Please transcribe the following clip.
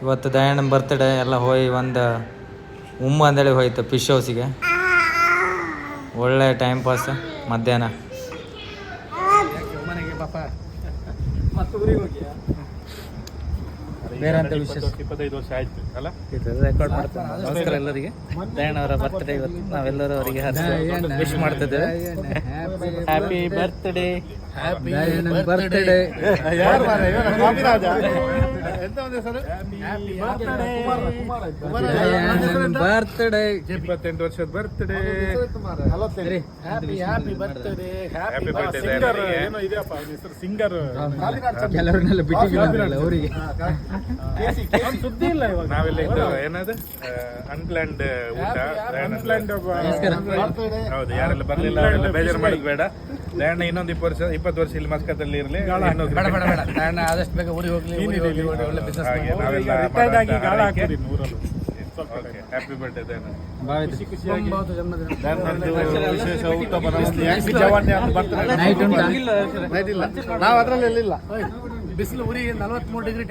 ಇವತ್ತು ದಯಾನಂದ ಬರ್ತ್ಡೇ ಎಲ್ಲ ಹೋಗಿ ಒಂದು ಅಂದೇಳಿ ಹೋಯ್ತು ಫಿಶ್ ಹೌಸಿಗೆ. ಒಳ್ಳೆ ಟೈಮ್ ಪಾಸ್ ಮಧ್ಯಾಹ್ನ. ಮನೆಗೆ ಪಾಪ ಮತ್ತೆ ಊರಿಗೆ ಹೋಗಿ ಬೇರೆ ಅಂತ ವಿಶೇಷ 25 ವರ್ಷ ಆಯ್ತು ಅಲ್ಲ. ರೆಕಾರ್ಡ್ ಮಾಡ್ತಾರೆ. ನಮಸ್ಕಾರ ಎಲ್ಲರಿಗೆ. ದಯಾನಂದ ಅವರ ಬರ್ತ್ಡೇ ಇವತ್ತು. ನಾವೆಲ್ಲರೂ ಅವರಿಗೆ ವಿಶ್ ಮಾಡ್ತಿದ್ದೇವೆ. Happy birthday. Happy birthday. Birthday 28 ವರ್ಷದ birthday. Happy birthday. Happy birthday. ಏನೋ ಇದೆಯಪ್ಪ ಹೆಸರು ಸಿಂಗರ್. ಕೆಲವರನ್ನೆಲ್ಲ ಬಿಟ್ಟಿಲ್ಲ ಅವರಿಗೆ ಸುದ್ದಿ ಇಲ್ಲ ಇವಾಗ. ನಾವೆಲ್ಲ ಇದು ಏನದು ಅನ್ಪ್ಲಾನ್ಡ್ ಊಟ. ಹೌದು, ಯಾರೆಲ್ಲ ಬರ್ಲಿಲ್ಲ ಅವರೆಲ್ಲ ಬೇಜಾರು ಮಾಡೋದು ಬೇಡ. ದಯಾನ ಇನ್ನೊಂದು 20 ವರ್ಷ ಇಲ್ಲಿ ಮಸ್ಕತ್ತಲ್ಲಿ ಇರಲಿ. ಆದಷ್ಟು ಬೇಗ ಊರಿಗೆ ಹೋಗ್ಲಿ. ಒಳ್ಳೆ ಬಿಸ್ನೆಸ್ ಹ್ಯಾಪಿ ಬರ್ಡೇ ದಯಾನ. ವಿಶೇಷ ಊಟ ಬರ್ತದೆ. ನಾವು ಅದರಲ್ಲಿ ಬಿಸಿಲು ಉರಿ 43 ಡಿಗ್ರಿ.